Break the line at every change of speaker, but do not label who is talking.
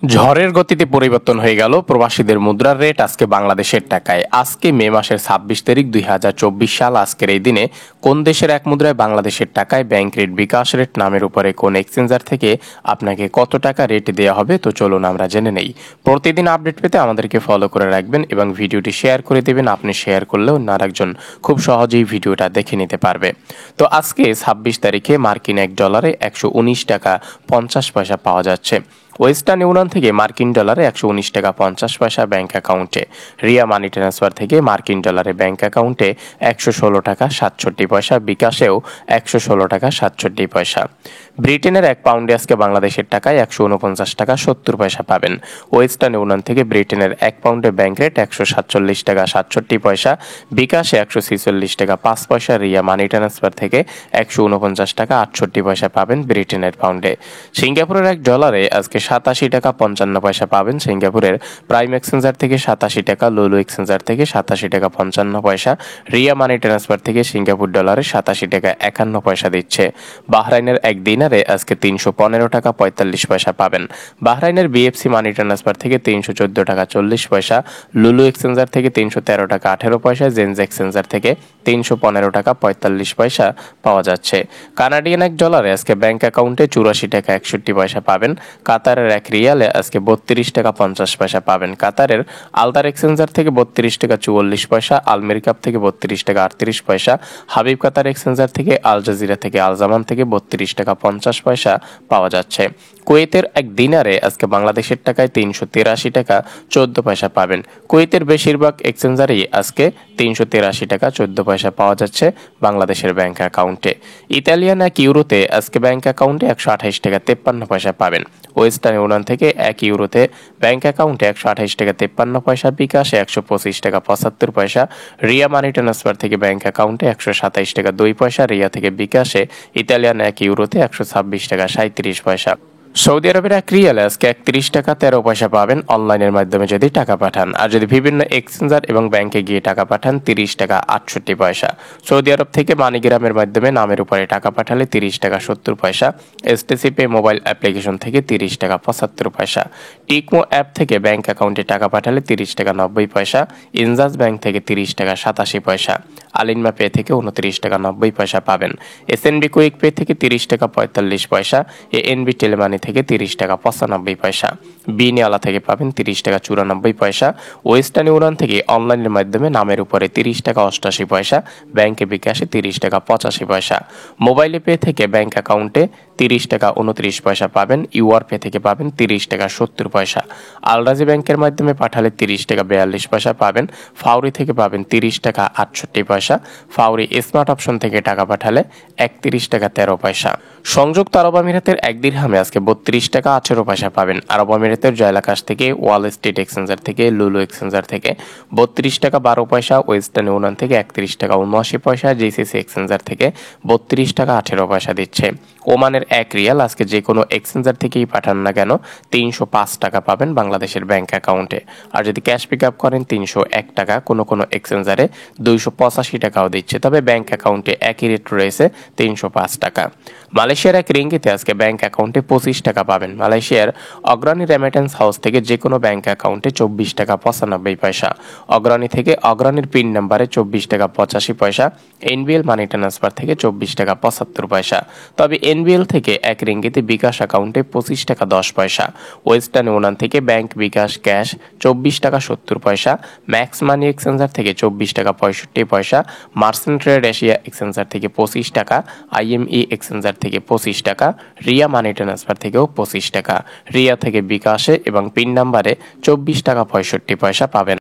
ঝড়ের গতিতে পরিবর্তন হয়ে গেল প্রবাসীদের মুদ্রার রেট আজকে বাংলাদেশের টাকায়। আজকে মে মাসের ২৬ তারিখ ২০২৪ সাল। আজকের এই দিনে কোন দেশের এক মুদ্রায় বাংলাদেশের টাকায় ব্যাংক রেট, বিকাশ রেট নামের উপরে কোন এক্সচেঞ্জার থেকে আপনাকে কত টাকা রেট দেওয়া হবে, তো চলুন আমরা জেনে নেই। প্রতিদিন আপডেট পেতে আমাদেরকে ফলো করে রাখবেন এবং ভিডিওটি শেয়ার করে দেবেন। আপনি শেয়ার করলে অন্য আরেকজন খুব সহজেই ভিডিওটা দেখে নিতে পারবে। তো আজকে ২৬ তারিখে মার্কিন $1 119 টাকা 50 পয়সা পাওয়া যাচ্ছে। ওয়েস্টার্ন ইউনিয়ন থেকে মার্কিন ডলারে 119 টাকা 50 পয়সা ব্যাংক অ্যাকাউন্টে। রিয়া মানি ট্রান্সফার থেকে মার্কিন ডলারে ব্যাংক অ্যাকাউন্টে 116 টাকা 67 পয়সা, বিকাশেও 116 টাকা 67 পয়সা। ব্রিটেনের এক পাউন্ডে আজকে বাংলাদেশের টাকায় 149 টাকা 70 পয়সা পাবেন। ওয়েস্টার্ন ইউনিয়ন থেকে ব্রিটেনের এক পাউন্ডে ব্যাংক রেট 147 টাকা 67 পয়সা, বিকাশে 146 টাকা 5 পয়সা। রিয়া মানি ট্রান্সফার থেকে 149 টাকা 68 পয়সা পাবেন ব্রিটেনের পাউন্ডে। সিঙ্গাপুরের $1 আজকে 87 টাকা 55 পয়সা পাবেন সিঙ্গাপুরের প্রাইম এক্সচেঞ্জার থেকে, 87 টাকা লুলু এক্সচেঞ্জার থেকে 87 টাকা 55 পয়সা। রিয়া মানি ট্রান্সফার থেকে সিঙ্গাপুর ডলারে 87 টাকা 51 পয়সা দিচ্ছে। বাহরাইনের এক দিনারে আজকে 315 টাকা 45 পয়সা পাবেন। বাহরাইনের বিএফসি মানি ট্রান্সফার থেকে 314 টাকা 40 পয়সা, লুলু এক্সচেঞ্জার থেকে 313 টাকা 18 পয়সা, জেন্স এক্সচেঞ্জার থেকে 315 টাকা 45 পয়সা পাওয়া যাচ্ছে। কানাডিয়ান $1 আজকে ব্যাংক অ্যাকাউন্টে 84 টাকা 61 পয়সা পাবেন। কাতারের এক রিয়ালে আজকে 32 টাকা 50 পয়সা পাবেন। কাতারের আলতার এক্সচেঞ্জার থেকে 32 টাকা 44 পয়সা, আলমেরি কাপ থেকে 32 টাকা 38 পয়সা, হাবিব কাতার এক্সচেঞ্জার থেকে, আল জাজিরা থেকে, আল জামান থেকে 32 টাকা 50 পয়সা পাওয়া যাচ্ছে। কুয়েতের এক দিনারে আজকে বাংলাদেশের টাকায় 383 টাকা 14 পয়সা পাবেন। কুয়েতের বেশিরভাগ এক্সচেঞ্জারেই আজকে 383 টাকা 14 পয়সা পাওয়া যাচ্ছে বাংলাদেশের ব্যাংক অ্যাকাউন্টে। ইতালিয়ান এক ইউরোতে আজকে ব্যাংক অ্যাকাউন্টে 128 টাকা 53 পয়সা পাবেন। ওয়েস্টার্ন ইউনিয়ন থেকে এক ইউরোতে ব্যাংক অ্যাকাউন্টে 128 টাকা 53 পয়সা, বিকাশে 125 টাকা 75 পয়সা। রিয়া মানি ট্রান্সফার থেকে ব্যাংক অ্যাকাউন্টে 127 টাকা 2 পয়সা, রিয়া থেকে বিকাশে ইতালিয়ান এক ইউরোতে 126 টাকা 37 পয়সা। সৌদি আরবের এক রিয়ালে আজকে 31 টাকা 13 পয়সা পাবেন অনলাইনের মাধ্যমে যদি টাকা পাঠান, আর যদি বিভিন্ন এক্সচেঞ্জার এবং ব্যাংকে গিয়ে টাকা পাঠান 30 টাকা 68 পয়সা। সৌদি আরব থেকে মানিগ্রামের মাধ্যমে নামের উপরে টাকা পাঠালে 30 টাকা 70 পয়সা। এসটিসি পে মোবাইল অ্যাপ্লিকেশন থেকে 30 টাকা 75 পয়সা। টিকমো অ্যাপ থেকে ব্যাংক অ্যাকাউন্টে টাকা পাঠালে 30 টাকা 90 পয়সা। ইনজাস ব্যাংক থেকে 30 টাকা 87 পয়সা। আলিনমা পে থেকে 29 টাকা 90 পয়সা পাবেন। এসএনবি কুইক পে থেকে 30 টাকা 45 পয়সা। এএনবি টেলিমানি থেকে 30 টাকা 95 পয়সা। বিনিয়ালা থেকে পাবেন 30 টাকা 94 পয়সা। ওয়েস্টার্ন ইউনিয়ন থেকে অনলাইনের মাধ্যমে নামের উপরে 30 টাকা 88 পয়সা, ব্যাংকে বিকাশে 30 টাকা 85 পয়সা। মোবাইলে পে থেকে ব্যাংক অ্যাকাউন্টে 30 টাকা 29 পয়সা পাবেন। ইউআর পে থেকে পাবেন 30 টাকা 70 পয়সা। আলরাজি ব্যাংকের মাধ্যমে পাঠালে 30 টাকা 42 পয়সা পাবেন। ফাউরি থেকে পাবেন 30 টাকা 68 পয়সা। ফাউরি স্মার্ট অপশন থেকে টাকা পাঠালে 31 টাকা 13 পয়সা। সংযুক্ত আরব আমিরাতের এক দিরহামে আজকে 32 টাকা 18 পয়সা পাবেন। আরব আমিরাতের জয়লাকাশ থেকে, ওয়াল স্ট্রিট এক্সচেঞ্জার থেকে, লুলু এক্সচেঞ্জার থেকে 32 টাকা 12 পয়সা। ওয়েস্টার্ন ইউনিয়ন থেকে 31 টাকা 79 পয়সা। জিসিসি এক্সচেঞ্জার থেকে 32 টাকা 18 পয়সা দিচ্ছে। ওমানের এক রিয়াল আজকে যে কোনো এক্সচেঞ্জার থেকেই পাঠান না কেন 305 টাকা পাবেন বাংলাদেশের ব্যাংক অ্যাকাউন্টে। আর যদি ক্যাশ পিক আপ করেন 301 টাকা, কোনো কোনো এক্সচেঞ্জারে 285 টাকাও দিচ্ছে, তবে ব্যাংক অ্যাকাউন্টে একই রেট রয়েছে 305 টাকা। মালয়েশিয়ার এক রিঙ্গিতে আজকে ব্যাংক অ্যাকাউন্টে 25 টাকা পাবেন। মালয়েশিয়ার অগ্রণী রেমিটেন্স হাউস থেকে যে কোনো ব্যাংক অ্যাকাউন্টে 24 টাকা 95 পয়সা। অগ্রণী থেকে অগ্রণীর পিন নাম্বারে 24 টাকা 85 পয়সা। এনবিএল মানি ট্রান্সফার থেকে 24 টাকা 75 পয়সা। তবে এনবিএল থেকে এক রিঙ্গিতে বিকাশ অ্যাকাউন্টে 25 টাকা 10 পয়সা। ওয়েস্টার্ন ইউনিয়ন থেকে ব্যাংক বিকাশ ক্যাশ 24 টাকা 70 পয়সা। ম্যাক্স মানি এক্সচেঞ্জার থেকে 24 টাকা 65 পয়সা। মার্চেন্ট ট্রেড এশিয়া এক্সচেঞ্জার থেকে 25 টাকা। আইএমই এক্সচেঞ্জার থেকে 25 টাকা। রিয়া মানি ট্রান্সফার থেকেও 25 টাকা। রিয়া থেকে বিকাশে এবং পিন নাম্বারে 24 টাকা 65 পয়সা পাবেন।